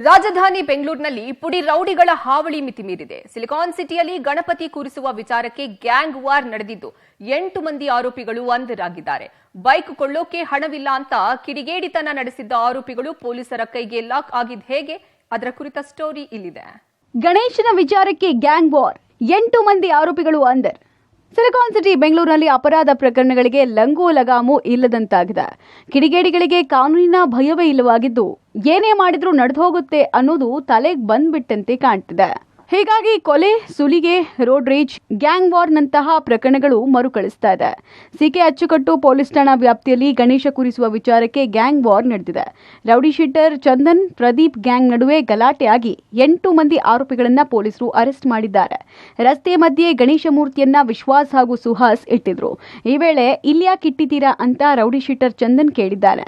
ರಾಜಧಾನಿ ಬೆಂಗಳೂರಿನಲ್ಲಿ ಪುಡಿ ರೌಡಿಗಳ ಹಾವಳಿ ಮಿತಿ ಮೀರಿದೆ. ಸಿಲಿಕಾನ್ ಸಿಟಿಯಲ್ಲಿ ಗಣಪತಿ ಕೂರಿಸುವ ವಿಚಾರಕ್ಕೆ ಗ್ಯಾಂಗ್ ವಾರ್ ನಡೆದಿದ್ದು 8 ಮಂದಿ ಆರೋಪಿಗಳು ಅಂಧರಾಗಿದ್ದಾರೆ. ಬೈಕ್ ಕೊಳ್ಳೋಕೆ ಹಣವಿಲ್ಲ ಅಂತ ಕಿಡಿಗೇಡಿತನ ನಡೆಸಿದ್ದ ಆರೋಪಿಗಳು ಪೊಲೀಸರ ಕೈಗೆ ಲಾಕ್ ಆಗಿದ್ದು ಹೇಗೆ? ಅದರ ಕುರಿತ ಸ್ಟೋರಿ ಇಲ್ಲಿದೆ. ಗಣೇಶನ ವಿಚಾರಕ್ಕೆ ಗ್ಯಾಂಗ್ ವಾರ್, 8 ಮಂದಿ ಆರೋಪಿಗಳು ಅಂಧರ್. ಸಿಲಿಕಾನ್ ಸಿಟಿ ಬೆಂಗಳೂರಿನಲ್ಲಿ ಅಪರಾಧ ಪ್ರಕರಣಗಳಿಗೆ ಲಂಗು ಲಗಾಮು ಇಲ್ಲದಂತಾಗಿದೆ. ಕಿಡಿಗೇಡಿಗಳಿಗೆ ಕಾನೂನಿನ ಭಯವೇ ಇಲ್ಲವಾಗಿದ್ದು ಏನೇ ಮಾಡಿದ್ರೂ ನಡೆದು ಹೋಗುತ್ತೆ ಅನ್ನೋದು ತಲೆಗೆ ಬಂದ್ಬಿಟ್ಟಂತೆ ಕಾಣ್ತಿದೆ. ಹೀಗಾಗಿ ಕೊಲೆ, ಸುಲಿಗೆ, ರೋಡ್ ರೇಜ್, ಗ್ಯಾಂಗ್ ವಾರ್ನಂತಹ ಪ್ರಕರಣಗಳು ಮರುಕಳಿಸ್ತಾ ಇದೆ. ಸಿಕೆ ಅಚ್ಚುಕಟ್ಟು ಪೊಲೀಸ್ ಠಾಣಾ ವ್ಯಾಪ್ತಿಯಲ್ಲಿ ಗಣೇಶ ಕೂರಿಸುವ ವಿಚಾರಕ್ಕೆ ಗ್ಯಾಂಗ್ ವಾರ್ ನಡೆದಿದೆ. Rowdy sheeter Chandan, Pradeep gang ನಡುವೆ ಗಲಾಟೆಯಾಗಿ 8 ಮಂದಿ ಆರೋಪಿಗಳನ್ನ ಪೊಲೀಸರು ಅರೆಸ್ಟ್ ಮಾಡಿದ್ದಾರೆ. ರಸ್ತೆ ಮಧ್ಯೆ ಗಣೇಶ ಮೂರ್ತಿಯನ್ನ ವಿಶ್ವಾಸ್ ಹಾಗೂ ಸುಹಾಸ್ ಇಟ್ಟಿದ್ರು. ಈ ವೇಳೆ ಇಲ್ಯಾಕ್ ಇಟ್ಟಿದ್ದೀರಾ ಅಂತ ರೌಡಿ ಶೀಟರ್ ಚಂದನ್ ಕೇಳಿದ್ದಾನೆ.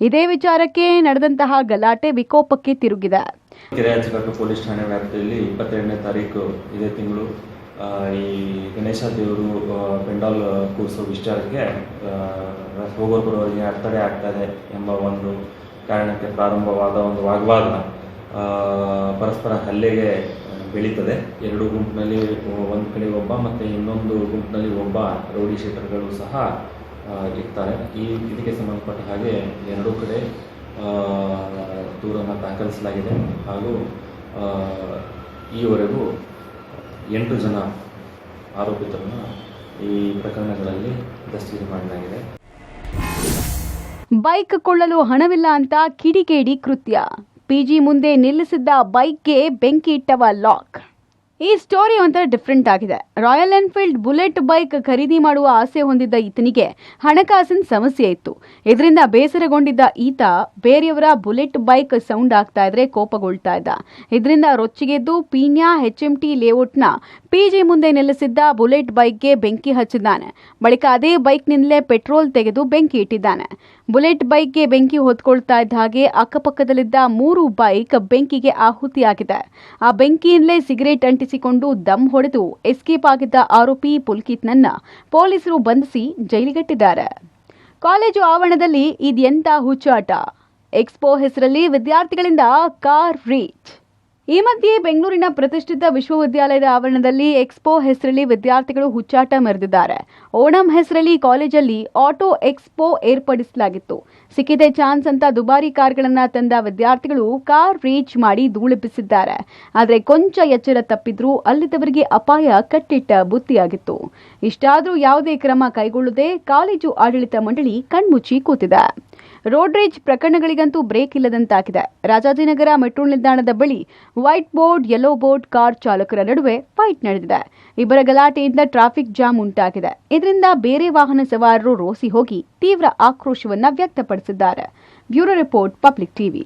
ಇದೇ ವಿಚಾರಕ್ಕೆ ನಡೆದಂತಹ ಗಲಾಟೆ ವಿಕೋಪಕ್ಕೆ ತಿರುಗಿದೆ. ಕೆರೆ ಅಚ್ಚುಕಟ್ಟು ಪೊಲೀಸ್ ಠಾಣೆ ವ್ಯಾಪ್ತಿಯಲ್ಲಿ 22ನೇ ತಾರೀಕು ಇದೇ ತಿಂಗಳು ಈ ಗಣೇಶ ದೇವರು ಪೆಂಡಾಲ್ ಕೂರಿಸೋ ವಿಚಾರಕ್ಕೆ ಹೋಗೋರು ಬರೋರಿಗೆ ಅಡೆತಡೆ ಆಗ್ತದೆ ಎಂಬ ಒಂದು ಕಾರಣಕ್ಕೆ ಪ್ರಾರಂಭವಾದ ಒಂದು ವಾಗ್ವಾದ ಪರಸ್ಪರ ಹಲ್ಲೆಗೆ ಬೆಳೀತದೆ. 2 ಗುಂಪಿನಲ್ಲಿ ಒಂದು ಕಡೆ ಒಬ್ಬ ಮತ್ತು ಇನ್ನೊಂದು ಗುಂಪಿನಲ್ಲಿ ಒಬ್ಬ ರೌಡಿ ಶೀಟರ್ಗಳು ಸಹ ಇರ್ತಾರೆ. ಇದಕ್ಕೆ ಸಂಬಂಧಪಟ್ಟ ಹಾಗೆ 2 ಕಡೆ ದೂರನ್ನು ದಾಖಲಿಸಲಾಗಿದೆ ಹಾಗೂ ಈವರೆಗೂ 8 ಜನ ಆರೋಪಿತರನ್ನು ಈ ಪ್ರಕರಣಗಳಲ್ಲಿ ದಸ್ತಗಿರಿ ಮಾಡಲಾಗಿದೆ. ಬೈಕ್ ಕೊಳ್ಳಲು ಹಣವಿಲ್ಲ ಅಂತ ಕಿಡಿಗೇಡಿ ಕೃತ್ಯ. ಪಿಜಿ ಮುಂದೆ ನಿಲ್ಲಿಸಿದ್ದ ಬೈಕ್ಗೆ ಬೆಂಕಿ ಇಟ್ಟವ ಲಾಕ್. ಈ ಸ್ಟೋರಿ ಒಂಥರ ಡಿಫ್ರೆಂಟ್ ಆಗಿದೆ. ರಾಯಲ್ ಎನ್ಫೀಲ್ಡ್ ಬುಲೆಟ್ ಬೈಕ್ ಖರೀದಿ ಮಾಡುವ ಆಸೆ ಹೊಂದಿದ್ದ ಈತನಿಗೆ ಹಣಕಾಸಿನ ಸಮಸ್ಯೆ ಇತ್ತು. ಇದರಿಂದ ಬೇಸರಗೊಂಡಿದ್ದ ಈತ ಬೇರೆಯವರ ಬುಲೆಟ್ ಬೈಕ್ ಸೌಂಡ್ ಆಗ್ತಾ ಇದ್ರೆ ಕೋಪಗೊಳ್ತಾ ಇದ್ದ. ಇದರಿಂದ ರೊಚ್ಚಿಗೆದ್ದು ಪೀಣ್ಯ HMT ಲೇಔಟ್ನ ಪಿಜಿ ಮುಂದೆ ನಿಲ್ಲಿಸಿದ್ದ ಬುಲೆಟ್ ಬೈಕ್ಗೆ ಬೆಂಕಿ ಹಚ್ಚಿದ್ದಾನೆ. ಬಳಿಕ ಅದೇ ಬೈಕ್ನಿಂದಲೇ ಪೆಟ್ರೋಲ್ ತೆಗೆದು ಬೆಂಕಿ ಇಟ್ಟಿದ್ದಾನೆ. ಬುಲೆಟ್ ಬೈಕ್ಗೆ ಬೆಂಕಿ ಹೊತ್ಕೊಳ್ತಾ ಇದ್ದ ಹಾಗೆ ಅಕ್ಕಪಕ್ಕದಲ್ಲಿದ್ದ 3 ಬೈಕ್ ಬೆಂಕಿಗೆ ಆಹುತಿಯಾಗಿದೆ. ಆ ಬೆಂಕಿಯಿಂದಲೇ ಸಿಗರೇಟ್ ಅಂಟಿಸಿಕೊಂಡು ದಮ್ ಹೊಡೆದು ಎಸ್ಕೇಪ್ ಆಗಿದ್ದ ಆರೋಪಿ ಪುಲ್ಕಿತ್ನನ್ನ ಪೊಲೀಸರು ಬಂಧಿಸಿ ಜೈಲಿಗಟ್ಟಿದ್ದಾರೆ. ಕಾಲೇಜು ಆವರಣದಲ್ಲಿ ಇದೆಂತ ಹುಚ್ಚಾಟ. ಎಕ್ಸ್ಪೋ ಹೆಸರಲ್ಲಿ ವಿದ್ಯಾರ್ಥಿಗಳಿಂದ ಕಾರ್ ರೀಚ್. ಈ ಮಧ್ಯೆ ಬೆಂಗಳೂರಿನ ಪ್ರತಿಷ್ಠಿತ ವಿಶ್ವವಿದ್ಯಾಲಯದ ಆವರಣದಲ್ಲಿ ಎಕ್ಸ್ಪೋ ಹೆಸರಲ್ಲಿ ವಿದ್ಯಾರ್ಥಿಗಳು ಹುಚ್ಚಾಟ ಮೆರೆದಿದ್ದಾರೆ. ಓಣಂ ಹೆಸರಲ್ಲಿ ಕಾಲೇಜಲ್ಲಿ ಆಟೋ ಎಕ್ಸ್ಪೋ ಏರ್ಪಡಿಸಲಾಗಿತ್ತು. ಸಿಕ್ಕಿದೆ ಚಾನ್ಸ್ ಅಂತ ದುಬಾರಿ ಕಾರ್ಗಳನ್ನ ತಂದ ವಿದ್ಯಾರ್ಥಿಗಳು ಕಾರ್ ರೀಚ್ ಮಾಡಿ ಧೂಳೆಬ್ಬಿಸಿದ್ದಾರೆ. ಆದರೆ ಕೊಂಚ ಎಚ್ಚರ ತಪ್ಪಿದ್ರೂ ಅಲ್ಲಿದ್ದವರಿಗೆ ಅಪಾಯ ಕಟ್ಟಿಟ್ಟ ಬುತ್ತಿಯಾಗಿತ್ತು. ಇಷ್ಟಾದರೂ ಯಾವುದೇ ಕ್ರಮ ಕೈಗೊಳ್ಳದೆ ಕಾಲೇಜು ಆಡಳಿತ ಮಂಡಳಿ ಕಣ್ಮುಚ್ಚಿ ಕೂತಿದೆ. ರೋಡ್ ರೇಜ್ ಪ್ರಕರಣಗಳಿಗಂತೂ ಬ್ರೇಕ್ ಇಲ್ಲದಂತಾಗಿದೆ. ರಾಜಾಜಿನಗರ ಮೆಟ್ರೋ ನಿಲ್ದಾಣದ ಬಳಿ white board, yellow board car ಚಾಲಕರ ನಡುವೆ ಫೈಟ್ ನಡೆದಿದೆ. ಇಬ್ಬರ ಗಲಾಟೆಯಿಂದ ಟ್ರಾಫಿಕ್ ಜಾಮ್ ಉಂಟಾಗಿದೆ. ಇದರಿಂದ ಬೇರೆ ವಾಹನ ಸವಾರರು ರೋಸಿ ಹೋಗಿ ತೀವ್ರ ಆಕ್ರೋಶವನ್ನ ವ್ಯಕ್ತಪಡಿಸಿದ್ದಾರೆ. Bureau report, public TV.